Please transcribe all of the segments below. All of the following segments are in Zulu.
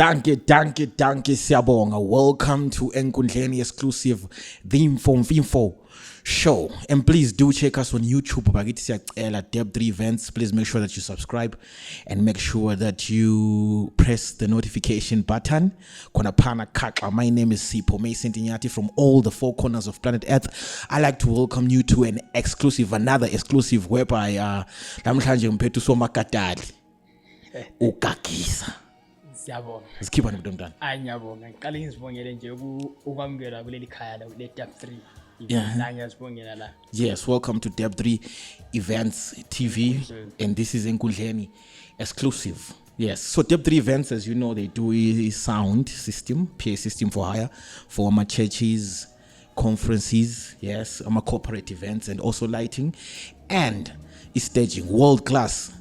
Danke, siyabonga. Welcome to Enkundleni exclusive, the Info show. And please do check us on YouTube. Bakithi siyacela Deb3 Events. Please make sure that you subscribe and make sure that you press the notification button. Kona pana kakla. My name is Sipho Mason from all the four corners of planet Earth. I like to welcome you to another exclusive whereby namhlanje mphethu somakadali UGagisa. Siyabonga. Sikhipha ntomntana. Ngiyabonga. Ngiqale ngizibongele nje ukwamukela kuleli khaya la le Deb3. Ngiyazibongela la. Yes, welcome to Deb3 Events TV, and this is Enkundleni exclusive. Yes, so Deb3 Events, as you know, they do a sound system, PA system for hire for my churches, conferences, yes, corporate events, and also lighting and staging, world class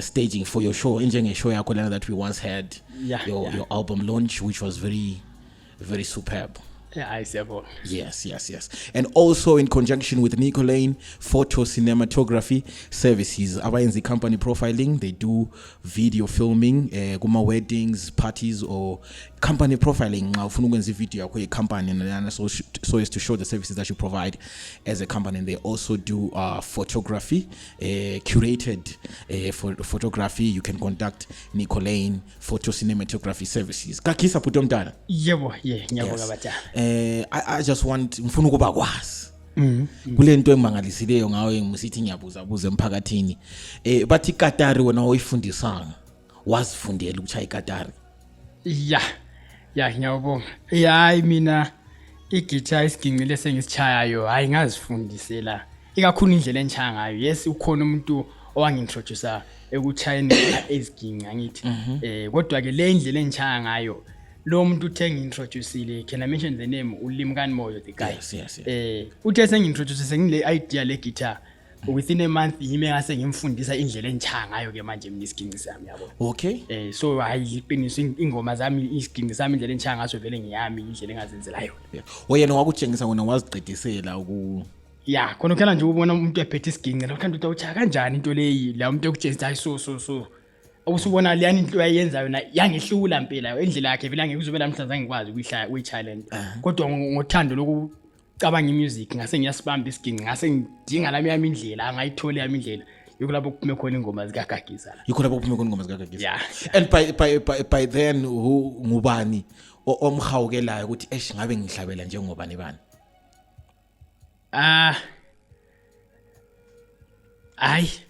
staging for your show. Enjoying a show that we once had, your album launch, which was very, very superb. Yes. And also in conjunction with Enkundleni photo cinematography services. Abayenzi company profiling, they do video filming, kuma weddings, parties, or company profiling. Ufuna ukwenza video yakho company so as to show the services that you provide as a company. And they also do photography, curated photography. You can conduct Enkundleni photo cinematography services. Kakisa putomdana. Yebo, ngiyabonga batha. I just want ngifuna ukuba kwazi kule nto engimangalisileyo ngawe ngisithi ngiyabuza emphakathini bathi iKatari wena oyifundisanga wazifundela ukuchaya iKatari. Ngiyabonga. Hayi mina igitha isigingile sengisichayayo hayi ngazifundisela ikakhulu indlela enchaya ngayo. Yes, ukhona umuntu owangintroducer ekuchayeni iziginga ngithi kodwa ke le indlela enchaya ngayo lo muntu uthe ngintroduceile, can I mention the name, uLimkani Moyo, the guy. Yes. Uthe sengintroduce ngile idea le guitar within a month yimi ngase ngimfundisa indlela enchaya ngayo ke manje mina isigingci sami yabo. Okay. So hayi iqiniso ingoma zami isigingci sami indlela enchaya ngaso vele ngiyami indlela engazenzela yona. Wena wakutshengisa wena waziqedisela uku khona ukhala nje ubona umuntu ephethe isigingci lokho uthi uchaya kanjani into leyi la umuntu ekutshengisa hayi so usubona leyani into ayenza yona yangehlula impela indlela yakhe vele ngekuzobela namhlanje ngikwazi ukuyi-challenge kodwa ngothando lokucabanga imusic ngase ngiyasibamba isigingci ngase ngidinga lami yami indlela angayitholi yami indlela yikho lapho kuphume khona ingoma zikaGagisa. And by then ngubani omhawukelayo ukuthi ngabe ngihlabela njengobani bani?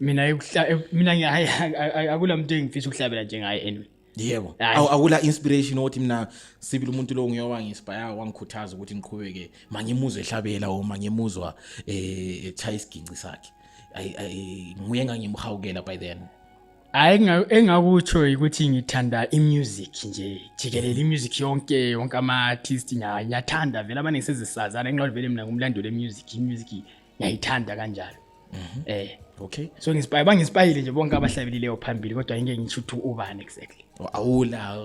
Mina akula muntu engifisa ukuhlabela njengaye anyway. Yebo. Akula inspiration othi mina sibili umuntu lo ngiyoba ngi-inspire wangikhuthaza ukuthi ngiqhubeke mangimuzwe ehlabela o mangimuzwa echaya isigingci sakhe. Nguye ngangimhawukela by then. Engakutsho ukuthi ngithanda imusic nje jikelele imusic yonke ama-artist ngiyathanda vele abaningi sezisazana ngenxa vele mina ngumlando le-music ngiyayithanda kanjalo. Okay. So bangi-inspire nje bonke abahlabelileyo phambili kodwa ngeke ngisho ukuthi ubani exactly. Awula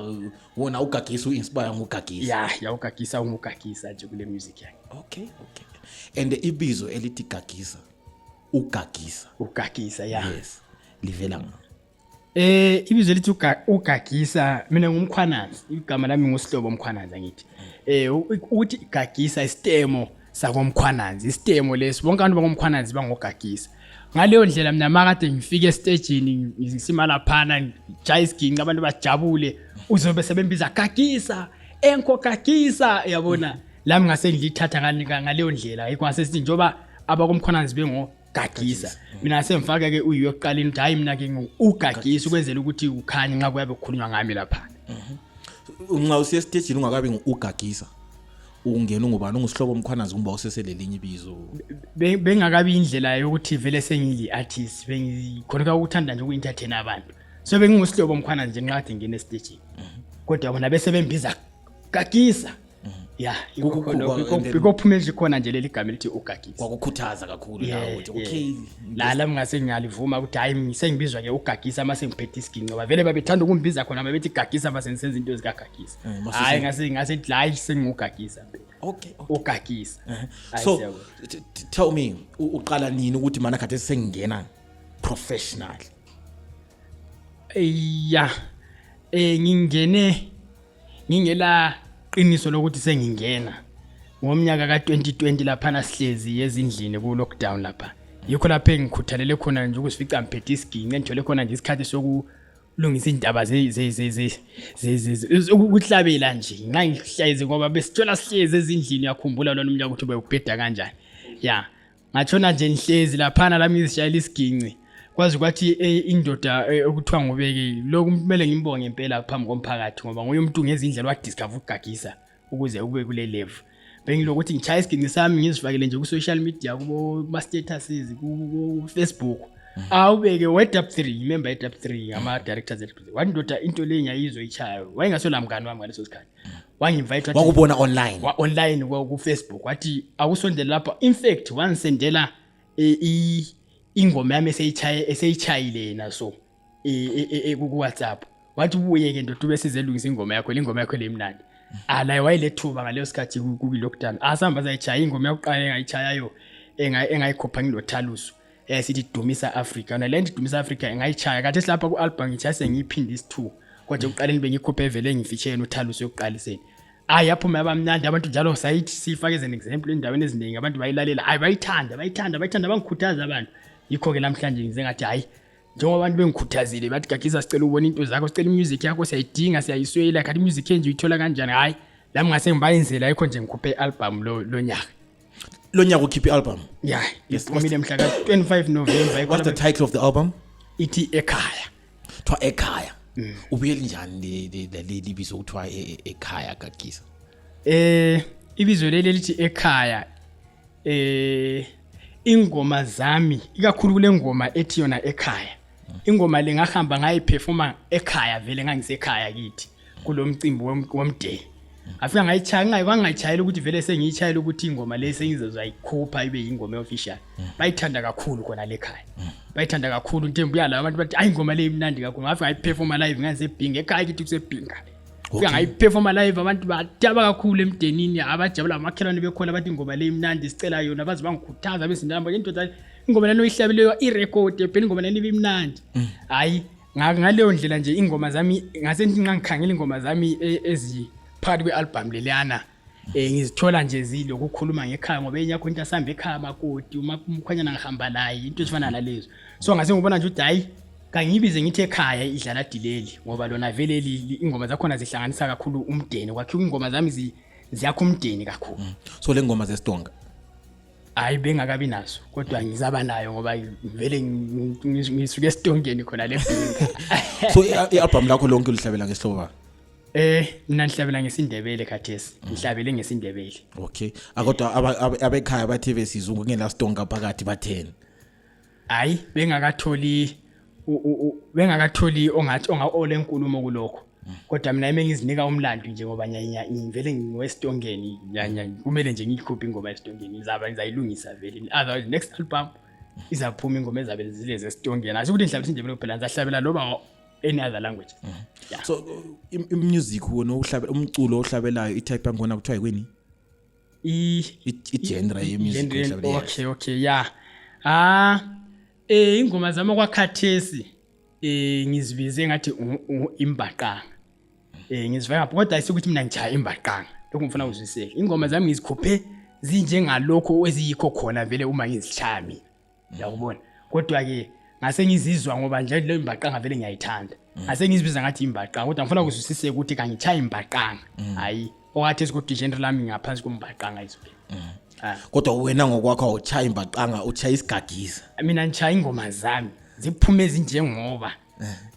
wona uGagisa u-inspire nguGagisa. UGagisa unguGagisa nje kule music yakhe. Okay. And ibizo elithi Gagisa uGagisa yes livela nga ibizo elithi uGagisa mina ngumkhwanazi igama lami ngusihlobo umkhwanazi ngithi ukuthi Gagisa isitemo sakomkhwanazi isitemo lesi bonke abantu bangomkhwanazi bangoGagisa. Ngaleyo ndlela mina makade ngifike estagini ngisimala phana ngijaya isigingci abantu bajabule uzobe sebembiza Gagisa Gagisa yabona lami ngase ngilithatha ngaleyo ndlela yikho ngase sithi njoba abakomkhwanazi bengoGagisa mina semfaka ke uyoqaleni ukuthi hayi mina ke uGagisa ukwenzela ukuthi ukhanye nxa kuyabe kukhulunywa ngami lapha. Nxa usiya estagini ungakabe uGagisa ungena ngubani ungusihlobo omkhwanazi kumba useselelinye ibizo bengakabi indlela yokuthi vele sengili artist bengikhona ukuthanda nje uku-entertain abantu so bengingusihlobo omkhwanazi nje nqadi ngene stage kodwa bona bese bembiza Gagisa kuphume nje khona nje leli gama elithi uGagisa kwakukhuthaza kakhulu la ukuthi okay la ngase ngiyalivuma ukuthi hayi sengibizwa ke uGagisa mase ngiphethe isigingci ngoba vele babethanda ukumbiza khona babethi Gagisa mase ngisenza into zikaGagisa hayi ngase hayi senguGagisa okay uGagisa. So tell me uqala nini ukuthi mana kade sengingena professional? ngingela qiniso lokuthi sengingena ngomnyaka ka2020 lapha nasihlezi ezindlini ku lockdown lapha yikho lapha engikhuthalele khona nje ukusifica ngiphethe isiginqe ngithole khona nje isikhathi sokulungisa indaba ukuhlabela nje ngangihlezi ngoba besithola sihlezi ezindlini yakhumbula lona umnyaka ukuthi ubebheda kanjani ya ngathona nje nihlezi lapha nalami ngizishayela isiginqe kwazi ukuthi indoda okuthiwa ngobeke lokhu kumele ngimbonge impela phambi komphakathi ngoba nguye umuntu ngezindlela wadiscover ukugagisa ukuze ube kule level bengilokuthi ngichaya isiginqe sami ngizifakele nje ku social media kubo statuses ku Facebook awubeke wetap 3 remember wetap 3 ama directors wandoda into le ngiyayizwa ichayo wayengasola mngani wami ngaleso sikhathi wangivite wathi wakubona online ku Facebook wathi akusondela lapha in fact wansendela ingoma yami eseyichayile naso ku WhatsApp wathi ubuye ke ndoda ube sizelungisa ingoma yakho le mnandi ala wayilethuba ngaleso sikhathi ku lockdown asamba zayichaya ingoma yokuqala engayichayayo engayikhopha ngilothaluso sithi Dumisa Africa na le Dumisa Africa engayichaya kade silapha ku album ngithi sengiyiphinde isi2 kodwa uqaleni bengikhophe evele ngifeature uthaluso yokuqaliseni yaphuma abamnandi abantu njalo sayithi sifake as an example endaweni eziningi abantu bayilalela bayithanda bangikhuthaza abantu yikho ke namhlanje ngize ngathi hayi njengoba abantu bengikhuthazile bathi Gagisa sicela ubone into zakho sicela music yakho siyayidinga siyayiswela kanti music enje uyithola kanjani hayi lami ngase ngibayenzela yikho nje ngikhuphe album lo nyaka ukhiphe album iphumile mhla ka 25 November what's the title of the album ithi ekhaya thwa ekhaya ubuyele njani le bizo kuthiwa ekhaya Gagisa ibizo leli lithi ekhaya ingoma zami ikakhulu kule ngoma ethi yona ekhaya ingoma lengahamba ngayiperforma ekhaya vele ngangisekhaya kithi kulomcimbi womdeni afika ngayichaya ngayitshayela ukuthi vele sengiyichayela ukuthi ingoma le sengizozayikhupha ibe ingoma official bayithanda kakhulu khona lekhaya bayithanda kakhulu ntembu yala abantu bathi ayi ingoma le imnandi kakhulu ngafika ngayiperforma live nganze Binga ekhaya kithi kusebinga ufika ngayiperforma live abantu badaba kakhulu emdenini abajabula amakhelwane bekhona bathi ingoma le imnandi sicela yona bazi bangikhuthaza besindamba into ingoma lelo ihlabileyo irecord phela ingoma lelo ibimnandi hayi ngaleyo ndlela nje ingoma zami ngase ngikhangela ingoma zami phakathi kwealbum leliyana ngizithola nje zilo ukukhuluma ngekhaya ngoba enyakho into asamba ekhaya makoti umkhwanyana ngihamba naye into ezifana nalezo so ngase ngibona nje ukuthi hayi kangibize ngithi ekhaya idlala dileli ngoba lona vele ingoma zakhona zihlanganisa kakhulu umdeni kwakhe ingoma zami ziyakho umdeni kakhulu so le ngoma zestonga hayi bengakabi nazo kodwa ngizaba nayo ngoba vele ngisuke esitongeni khona le so ialbum lakho lonke ulihlabela ngesihlobo mina ngihlabela ngesindebele khathesi ngihlabele ngesindebele okay akodwa abekhaya bathe besizungu ngela stonga phakathi batheni hayi bengakatholi ongathi ole nkulumo kulokho kodwa mina ngizinika umlando nje ngoba ngivele ngiwestongeni kumele nje ngiyikhuphe ingoma yesitongeni ngizayilungisa vele otherwise next album izaphuma ingoma ezabe zileze esitongeni asho ukuthi ngihlabela indebele phela ngizahlabela loba any other language so music wona uhlabela umculo ohlabelayo itype ngona kuthiwa yini genre yemusic ohlabelayo okay ingoma zami kwakhathesi ngizibize ngathi imbaqanga ngizivela kodwa ayisukuthi mina ngijaya imbaqanga lokho ngifuna uzwiseke ingoma zami ngizikhuphe zinjengalokho eziyikho khona vele uma ngizishaya mina yakubona kodwa ke ngase ngizizwa ngoba nje le imbaqanga vele ngiyayithanda ngase ngizibiza ngathi imbaqanga kodwa ngifuna ukuzwisise ukuthi kangichaya imbaqanga hayi owathi ukuthi genre lami ngaphansi kombaqanga izwe kodwa wena ngokwakho uchaya imbaqanga uchaya isigagisa mina ngichaya ingoma zami ziphume ezinjengoba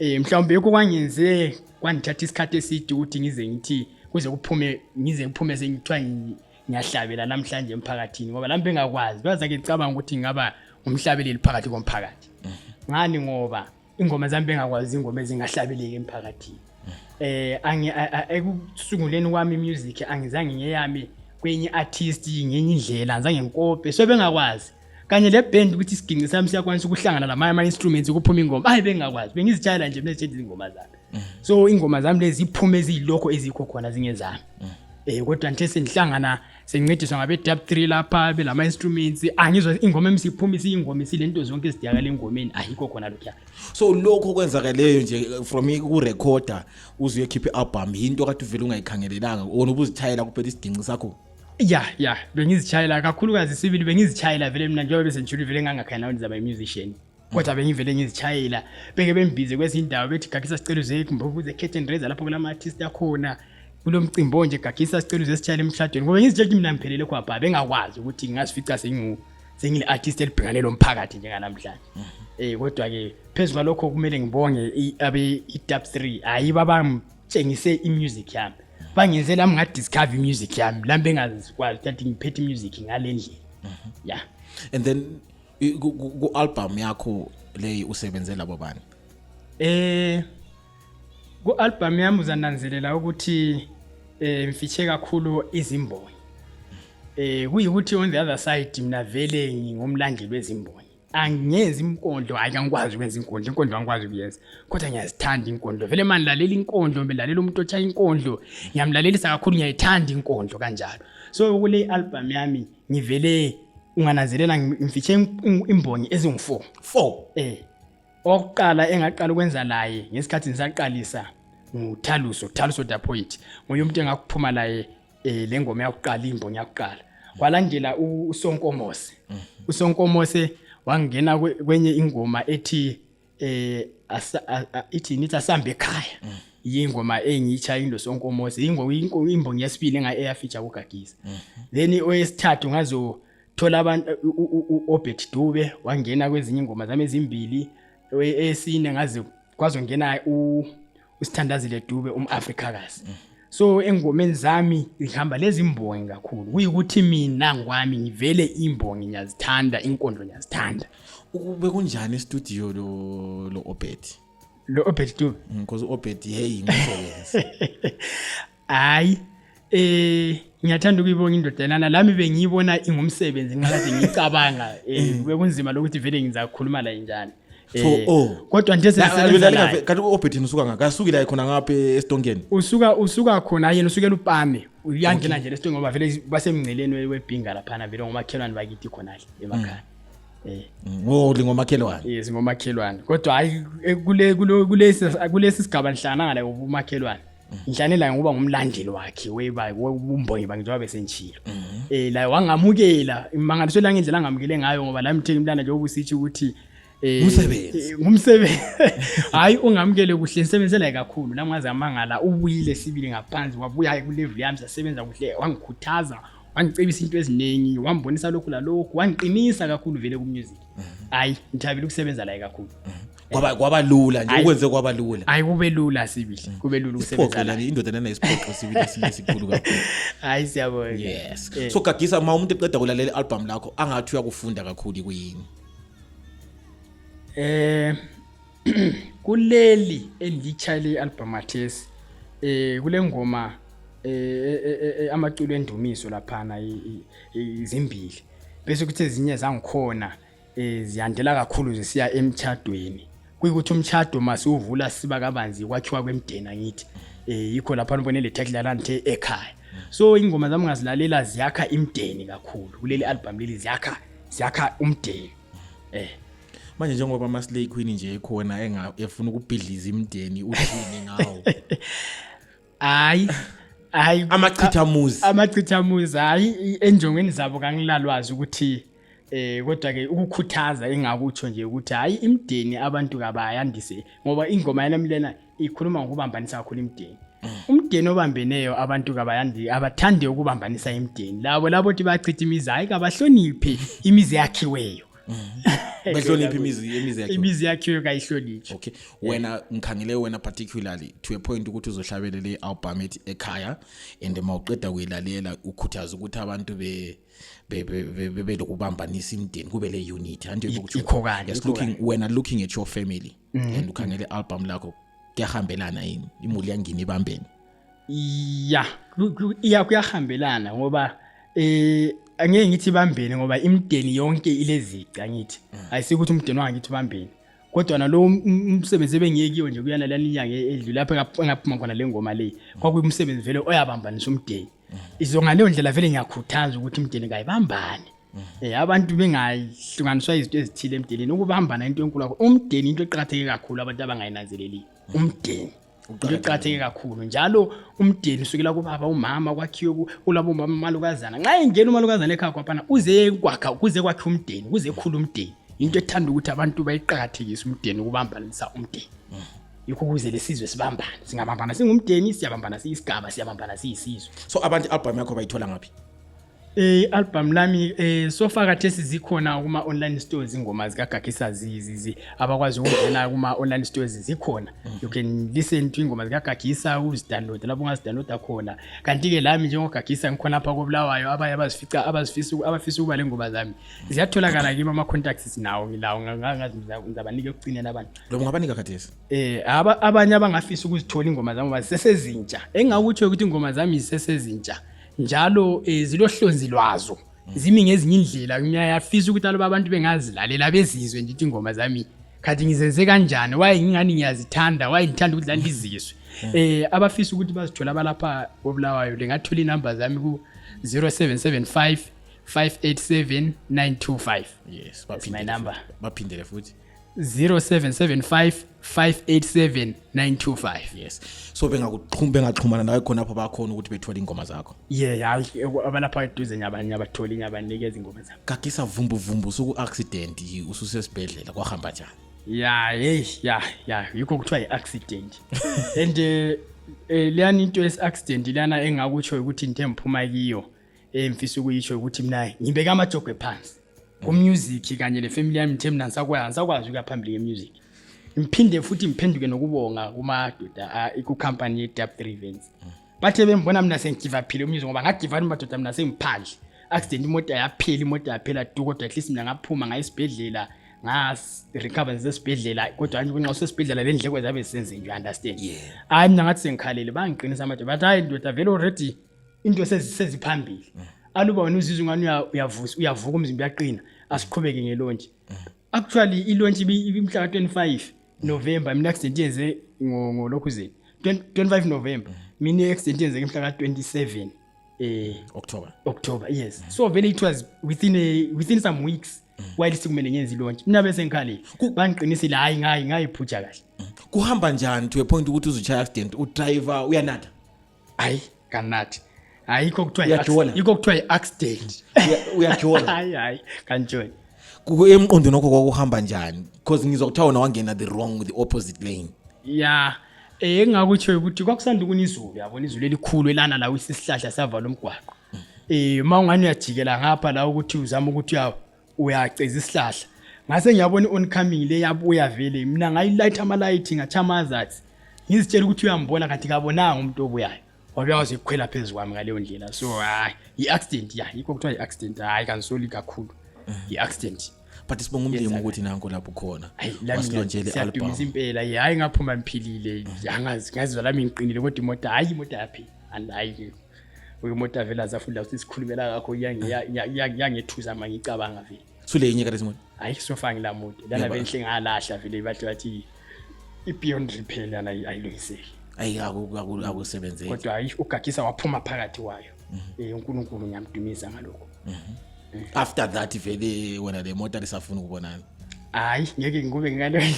mhlawumbe yoko kwangenze kwandithatha isikhathi eside ukuthi ngize ngithi kuze kuphume sengithiwa ngiyahlabela namhlanje emphakathini ngoba lambe ngakwazi baza ke ngicabanga ukuthi ngaba umhlabeleli phakathi komphakathi ngani ngoba ingoma zami bengakwazi ingoma ezingahlabeleki emphakathini ekusunguleni kwami music angizange ngeyami kwenye artist ngenye indlela ngizange ngikope so bengakwazi kanye le band ukuthi isiginqi sami siyakwanisa ukuhlangana lamanye instruments ukuphuma ingoma hayi bengakwazi bengizitshayela nje mina nje ingoma zami so ingoma zami lezi iphume ezilokho ezikho khona zingezami Kodwa nje senihlangana sengincediswa ngabe dub 3 lapha belama instruments angizwa ingoma emsiphumisa ingoma isilento zonke esidiyakala engomeni ayikho khona lokho. So lokho kwenzakaleyo nje from ku recorder uzuye keep album into kade uvela ungayikhangelelanga wona ubuzithayela kuphela isidinqi sakho. Yeah bengizitshayela kakhulukazi sibili bengizitshayela vele mina njengoba besentshuli vele ngangakhala ngizaba musician. Kodwa bengivele ngizitshayela beke bembize kwezindawo bethi Gagisa sicela uze kumbuze curtain raiser lapho kulama artist yakhona kulomcimbo nje Gagisa sicela uze sitshayele emshadweni ngoba ngizitshela mina ngiphelele kwapha bengakwazi ukuthi ngasifica sengile artist elibhekane lo mphakathi njenganamhlanje. Kodwa ke phezulu lokho kumele ngibonge abe dub 3 ayibabamtshengise imusic yami bangenzela nga discover music yami la bengazikwazi ukuthi ngiphethe music ngalendlela. Yeah. And then ku album yakho le usebenzela bobani? Ku album yami uzananzelela ukuthi mfiche kakhulu izimbonyi. Kuyikuthi on the other side mina vele ngingumlandeli wezimbonyi. Angiyezi inkondlo ayangikwazi ukwenza inkondlo angikwazi ukuyenza kodwa ngiyazithanda inkondlo vele manje lalela inkondlo belalela umuntu otsha inkondlo ngiyamlalelisa kakhulu ngiyayithanda inkondlo kanjalo. So kule album yami ngivele ungananzelela ngimfiche imbonyi ezingu4. Oqala engaqala ukwenza laye ngesikhathi ngisaqalisa nguthaluso the point ngoye umuntu engakuphuma laye lengoma yakuqala imbonyi yakuqala kwalandela uSonkomose. uSonkomose wangena kwenye ingoma ethi ithi nithi asambe ekhaya. Ingoma engiyicha indo Sonkomose imbonyi yesibili enga feature kuGagisa. Then oyesithathu ngazo thola abantu uObet Dube wangena kwezinye ingoma zami ezimbili esine ngaze kwazongena uSithandazile Dube umAfrikakazi. So engomeni zami ngihamba lezi imbongi kakhulu kuyikuthi mina ngwami ngivele imbongi ngiyazithanda inkondlo ngiyazithanda. Ube kunjani e-studio lo Obet? Lo Obet Dube because Obet hey ngimsebenzi. Hayi ngiyathanda ukuyibonga indodanana lami bengiyibona ingumsebenzi ngakade ngicabanga kube kunzima lokuthi vele ngizakhuluma la njani. Kodwa nje sesenza kanti uObet usuka ngakasuki la khona ngapha eStongeni. Usuka khona yena usukela uPame uyangena nje leStonge ngoba vele basemngceleni weBinga lapha vele ngomakhelwane bakithi khona emakhaya. Ngomakhelwane. Yes ngomakhelwane kodwa hayi kulesi sigaba nihlangana la umakhelwane. Ngihlanela ngoba ngumlandeli wakhe umbongi bangizoba besenchilo. La wangamukela imangaliso la ngendlela angamukele ngayo ngoba la mtheki mlana nje obusithi ukuthi ngumsebenzi hayi ungamukele kuhle nisebenzela kakhulu la ngaze amangala ubuyile sibili ngaphansi wabuya ku level yami sasebenza kuhle wangikhuthaza wangicebisa into eziningi wambonisa lokhu la lokhu wangiqinisa kakhulu vele ku music. Hayi ngithabile ukusebenza la kakhulu. Kwaba lula nje ukwenze kwaba lula. Hayi kube lula sibili kube lula ukusebenza la indoda nesiphoqo sibili sikhulu kakhulu. Hayi siyabonga. Yes. So Gagisa uma umuntu eqeda ukulalela album lakho angathi uyakufunda kakhulu kuyini? Kuleli engichayile album athesi kule ngoma amaculo endumiso laphana izimbili bese kuthi ezinye zangikhona ziyandela kakhulu zisiya emchadweni kuyikuthi umchado masuvula siba kabanzi kwakhiwa kwemdeni ngithi yikho lapha nibone le title lanthe ekhaya. So ingoma zami ngazilalela ziyakha imdeni kakhulu kuleli album leli ziyakha umdeni. Manje njengoba amaslay queen nje ekhona efuna ukubhidliza imdeni uthini ngawo? Hayi amachithamuzi hayi enjongweni zabo kangilalwazi ukuthi kodwa ke ukukhuthaza engakutsho nje ukuthi hayi imdeni abantu kabayandise ngoba ingoma yanamlena ikhuluma ngokubambanisa kakhulu imdeni. Umdeni obambeneyo abantu kabayandi abathande ukubambanisa imdeni labo thi bachitha imizi hayi kabahloniphe imizi yakhiweyo. Behlonipha imizi yakhiweyo kayihloniphe. Okay wena ngikhangele wena particularly to a point ukuthi uzohlabela le album ethi ekhaya and mawuqeda kuyilalela ukhuthaza ukuthi abantu be lokubambanisa imdeni kube le unity ande ukuthi looking at your family and ukhangele album lakho kuyahambelana yini imuli yangini ibambene? Kuyahambelana ngoba angeke ngithi bambene ngoba imdeni yonke ilezici ngithi ayisikuthi umdeni wangithi bambene kodwa nalo umsebenzi ebengiyekiyo nje kuyana lani inyanga edlula lapha engaphuma khona le ngoma le kwakuyimsebenzi vele oyabambanisa umdeni izongaleyo ndlela vele ngiyakhuthaza ukuthi umdeni kayibambane abantu bengahlukaniswa izinto ezithile emdeleni ukubambana into enkulu kakhulu umdeni into eqhatheke kakhulu abantu abangayinanzeleli umdeni into eqhatheke kakhulu njalo umdeni sukela kubaba umama kwakhiwe kulabo mama malukazana nxa ingena umalukazana ekhaya kwaphana uze kwakhe umdeni kuze ekhulu umdeni into ethanda ukuthi abantu bayiqhathekise umdeni ukubambanisa umdeni yikho kuze lesizwe sibambane singabambana singumdeni siyabambana siyisigaba siyabambana siyisizwe so abantu album yakho bayithola ngapi album lami so far kathesi zikhona kuma online stores ingoma zika Gagisa zizi abakwazi ukungena kuma online stores zikhona you can listen to ingoma zika Gagisa uzidownload lapho ungazidownload khona kanti ke lami njengo Gagisa ngikhona lapha koBulawayo abafisa ukuba lengoma zami ziyatholakala kimi ama contacts nawo ngilawo ngizabanika ekucineni abantu lo ngabanika kathesi abanye abangafisa ukuzithola ingoma zami basesezintsha engakuthi ukuthi ingoma zami isesezintsha njalo zilohlonzi lwazo zimi ngezinye indlela ngiyafisa ukuthi aloba abantu bengazilalela bezizwe nje ingoma zami khathi ngizenze kanjani waye ngingani ngiyazithanda waye ngithanda ukuthi landizizwe abafisa ukuthi bazithola abalapha koBulawayo lengathola inamba zami ku 0775 587 925 yes my number baphindele futhi 0775 587 925 yes so bengaxhumana nawe khona apho bakhona ukuthi bethola ingoma zakho abalapha eduze nyabathola inyabanikeza ingoma zakho Gagisa vumbu suku accident ususesibhedlela kwahamba njani yikho kuthiwa iaccident and leyani into accident lana engakutsho ukuthi into emphuma kiyo emfisa ukuyisho ukuthi mina ngibeka amajogwe phansi ku music kanye le family yami nje mina ngisakwazi ukuya phambili ngemusic imphinde futhi imphenduke nokubonga kumadoda ku company ye W3 Events bathe bembona mina sengigive up music ngoba ngagive madoda mina sengiphandle accident imoto yaphela kodwa at least mina ngaphuma ngayisibhedlela recover ngesibhedlela kodwa nje usesibhedlela le ndleko zabe senze nje understand hayi mina ngathi sengikhalele bangiqinisa amadoda bathi hayi ndoda vele already into seziphambili aluba wena uzizwe ngani uyavuka umzimba uyaqina asiqhubeke ngelonje actually ilaunch ibimhla ka25 November mina accident yenze ngolokhuzeni 25 November mina accident yenze mhla ka27 October yes so very it was within some weeks while sikumele ngenza ilaunch mina bese ngikhalile bangiqinisile hayi ngayiphutha kahle kuhamba njani to a point ukuthi uzochaya accident udriver uyanatha hayi kanati ayikho kuthiwa accident uyajona hayi kanjoni emqondweni wakho kwakuhamba njani because ngizokuthiwa wona wangena the wrong the opposite lane engakutsho ukuthi kwakusanda kunizulu yabona izulu elikhulu elana la isihlahla savala umgwaqo mawungani uyajikela ngapha la ukuthi uzama ukuthi uyaceza isihlahla ngase ngiyabona oncoming le yabuya vele mina ngayilight ama light ngachamaza athi ngizitshela ukuthi uyambona kanti kabonanga umuntu obuyayo wabuyazi ukukhwela phezulu kwami ngaleyo ndlela so i-accident yikho kuthiwa i-accident hayi kansoli kakhulu i-accident but sibonga umlimi ukuthi nanko lapho khona wasilonjele album impela hayi ngaphuma ngiphilile ngazizwa lami ngiqinile kodwa imoto yaphi and hayi imoto vela zafunda ukuthi sikhulumela ngakho yangethuza mangicabanga vele sule yenye kade simoto hayi sofa ngilamoto lana benhle ngalahla vele bathi i-beyond repair lana ayilungiseki hayi akusebenzeki kodwa hayi uGagisa waphuma phakathi wayo uNkulunkulu ngiyamdumisa ngalokho after that vele wena le moto lisafuna ukubonana hayi ngeke ngikube ngaleyo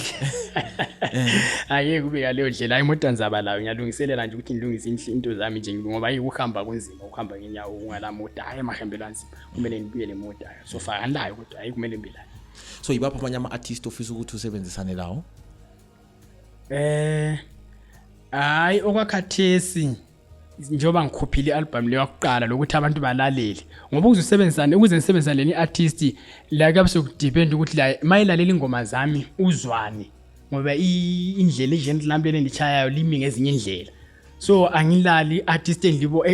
hayi kube ngaleyo ndlela imoto nzabalayo ngiyalungiselela nje ukuthi ngilungise into zami nje ngoba ukuhamba kunzima ukuhamba ngenyawo ungala moto hayi emahambelo anzima kumele ngibuye le moto so far andayo kodwa hayi kumele ngibelane so yibapha abanye ama artists ofisa ukuthi usebenzisane lawo hayi okwakhathesi njengoba ngikhuphile i-album leyo yokuqala lokuthi abantu balalele ngoba ukuze ngisebenzisane ne-artist la kabe sokudepend ukuthi la mayilalela ingoma zami uzwane ngoba indlela ejenti lami lendichayayo limi ngezinye indlela so angilali artist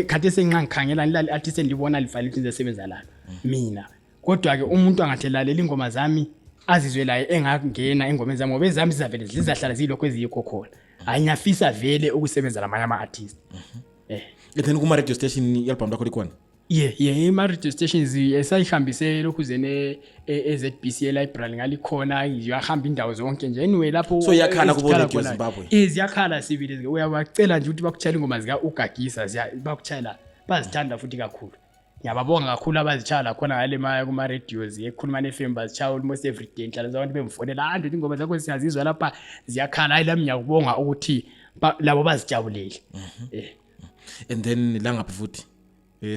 khathi sengikhangela ngilali artist endibona lifanele ukuthi ngisebenza lana mina kodwa ke umuntu angathelalela ingoma zami azizwe la engangena engomeni zami ngoba ezami zizavele zizahlala zilokho eziyikho khona ayingafisa vele ukusebenza lamanye ama artist then kuma radio station i-album lakho likhona ima radio stations esayihambise lokhu zene eZBC library ngalikhona iyahamba indawo zonke nje anyway lapho so yakhala kubo radio Zimbabwe iziyakhala sibili uyabacela nje ukuthi bakuchayela ingoma zika UGagisa bakuchayela bazithanda futhi kakhulu ngiyababonga kakhulu abazitshala khona ngale maya kuma radios ekhuluma neFM bazitshala almost every day njalo abantu bemfonela ande ingoma zakho siyazizwa lapha ziyakhala hayi lami ngiyakubonga ukuthi labo bazijabulele and then la ngapha futhi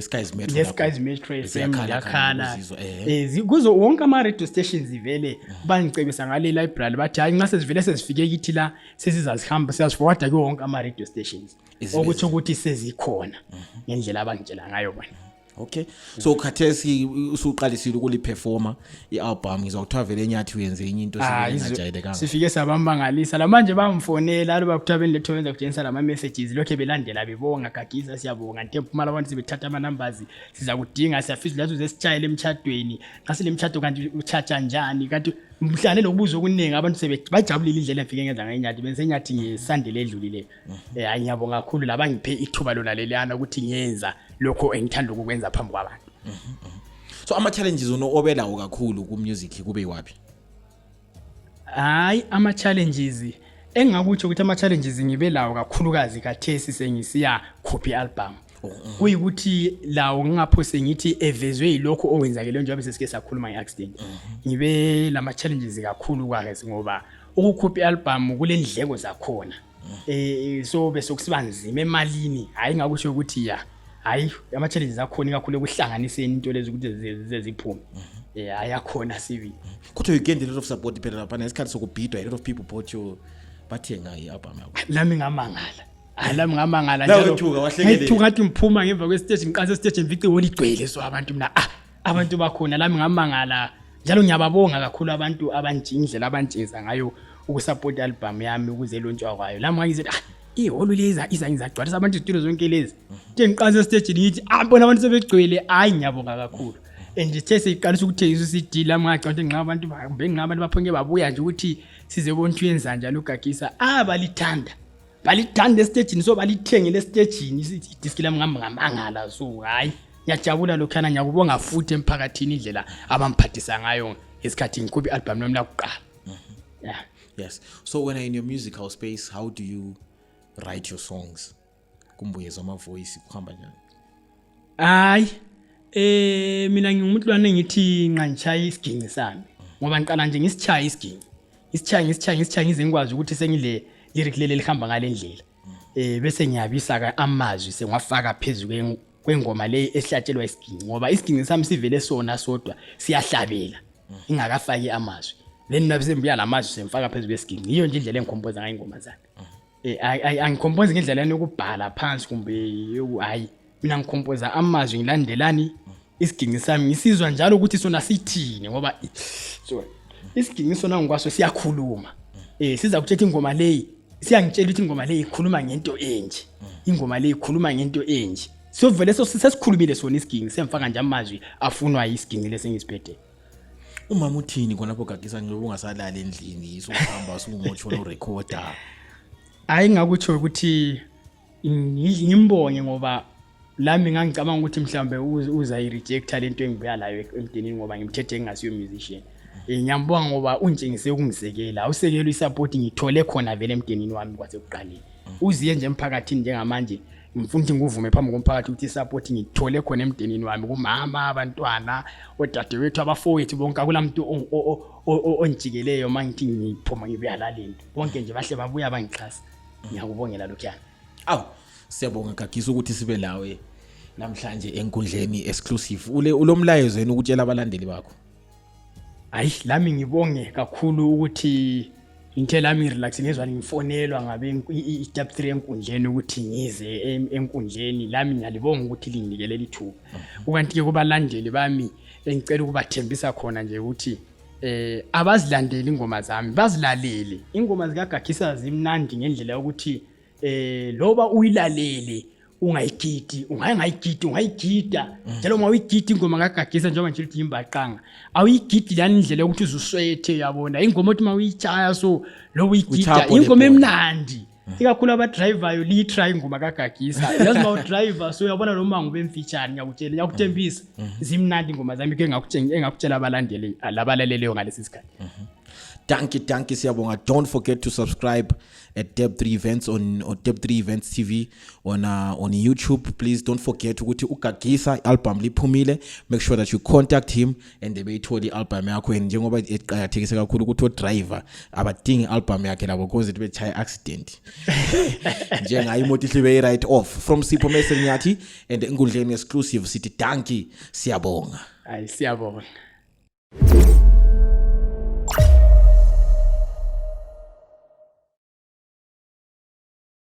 Skies Metro yes Skies Metro yakhala kuzo wonke ama radio stations ivele bangicebisa ngale library bathi hayi nxa sesivele sesifike kithi la sesizazihamba siyasiforward ke wonke ama radio stations ukuthi sezikhona ngendlela abangitshela ngayo bona. Okay, so khathesi usuqalisile ukuliperforma ialbum ngizokuthiwa vele enyathi uyenze enye into singajayelekanga sifike sabambangalisa la manje bamfonela lo bakuthiwa benletho benza kujenisa lama messages lokho belandela bebonga Gagisa siyabonga ntemphumala abantu sebethatha ama numbers siza kudinga siyafisa lazo zesitshayela emchadweni ngasile emchado kanti uchacha njani kanti mhlane lokubuza okuningi abantu sebajabulile indlela efike ngenza ngayenyathi bensenyathi ngesandile edlulile hayi ngiyabonga kakhulu labangiphe ithuba lona leliyana ukuthi ngiyenza lokho engithanda ukwenza phambi kwabantu. So ama challenges obelawo kakhulu ku music kube yiwapi? Hayi ama challenges engakuthi ukuthi ama challenges ngibelawo kakhulukazi kathesi sengisiya copy album. Kuyikuthi lawo ngingaphose ngithi evezwe yilokho owenzakele njengoba sesike sakhuluma ngeaccident. Ngibe lama challenges kakhulu kwake ngoba ukucopy album kulendleko zakhona. So bese kusibanzima emalini hayi ngakusho ukuthi hayi ama challenges akhona kakhulu ekuhlanganiseni into lezi ukuthi ziphume ayakhona CV kuthi you gained a lot of support phela lapha nesikhathi sokubhidwa a lot of people bought you bathenga ialbum yakho lami ngamangala njalo ngithuka ngathi ngiphuma ngemva kwestage ngiqanisa stage ngifice woligcwele so abantu mina abantu bakhona lami ngamangala njalo ngiyababonga kakhulu abantu abanjindlela abantsheza ngayo ukusupport album yami ukuze lontshwa kwayo lami ngayize iholo leza izangizagcwalisa abantu izitulo zonke lezi nje ngiqanisa stage ngithi bona abantu sebegcwele hayi ngiyabonga kakhulu and ithe seyiqalisa ukuthengisa uCD lami ngacabanga nxa abantu bengabantu baphonke babuya nje ukuthi size bonke uyenza njalo uGagisa balithanda stage so balithengele stage disc lami ngamangala so hayi ngiyajabula lokhana ngiyakubonga futhi emphakathini indlela abamphathisa ngayo isikhathi ngikubi album nami lakuqala. Yes, so when you're in your musical space how do you write your songs kumbuyezo ama voice kuhamba njani? Hayi mina ngingumuntu lwana ngithi nqanchaya isiginci sami ngoba ngiqala nje ngisichaya isiginci ngize ngikwazi ukuthi sengile lyric leli lihamba ngalendlela bese ngiyabisa amazwi sengwafaka phezulu kwengoma le esihlatshelwa isiginci ngoba isiginci sami sivele sona sodwa siyahlabela ingakafaki amazwi then nabise mbuya lamazwi semfaka phezulu kwesiginci iyo nje indlela engikhompoza ngayo ingoma zami angikhompoza ngendlela yokubhala phansi kumbe hayi mina ngikhompoza amazwi ngilandelani isiginci sami ngisizwa njalo ukuthi sona sithini ngoba so isiginci sona ngikwaso siyakhuluma siza kuthetha ingoma leyi siyangitshela ukuthi ingoma leyi ikhuluma ngento enje ingoma leyi ikhuluma ngento enje so vele sesikhulumile sona isiginci semfaka nje amazwi afunwa isiginci lesengiziphethe. Umama uthini khona lapho Gagisa nje ungasalala endlini isokuhamba usungumotshwa no recorder? Hayi ngakutsho ukuthi ngimbonge ngoba lami ngangicabanga ukuthi mhlambe uzayirejecta lento engibuya layo emndenini ngoba ngimthethe ngingasiyo musician. Ngiyambonga ngoba untshengise ukungisekela usekelo isupport ngithole khona vele emndenini wami kwasekuqaleni uziye nje emphakathini njengamanje ngifuna nguvume phambi komphakathi ukuthi isupport ngithole khona emndenini wami kumama abantwana odadewethu abafowethu bonke akulamuntu onjikeleyo mangithi ngiphuma ngibuya la lento bonke nje bahle babuya bangixhasa ngiyakubongela lokhuyana. Siyabonga Gagisa ukuthi sibe lawe namhlanje enkundleni exclusive ulomlayezo yena ukutshela abalandeli bakho. Hayi lami ngibonge kakhulu ukuthi into lami relax ngezwa ngifonelwa ngabe i-step 3 enkundleni ukuthi ngize enkundleni lami ngiyalibonga ukuthi linginikele lithuba ukanti ke kubalandeli bami engicela ukubathembisa khona nje ukuthi abazilandeli ingoma zami bazilalele ingoma zika Gagisa zimnandi ngendlela ukuthi loba uyilalele ungayigidi ungayigida njalo uma uyigidi ingoma kaGagisa njengoba nje lithi imbaqanga awuyigidi lani indlela ukuthi uzuswethe yabona ingoma othi uma uyichaya so lo uyigida ingoma emnandi ikakhulu abadrivayo li-try ingoma kaGagisa yazi ma udriver so uyabona noma ngube mfitshane ngiyakutshela ngiyakuthembisa zimnandi ingoma zami ke engakutshela abalandeli labalaleleyo ngalesi sikhathi. Danke siyabonga. Don't forget to subscribe at Deb3 Events on Deb3 Events TV on YouTube. Please don't forget ukuthi uGagisa album liphumile. Make sure that you contact him and beyithola ialbum yakho njengoba eqhakathekise kakhulu ukuthi odriver abadingi album yakhe labo because it be accident. Njengayi imoto ihlibe right off from Sipho Mesenyathi and Enkundleni exclusive sithi danki siyabonga. Hayi siyabonga.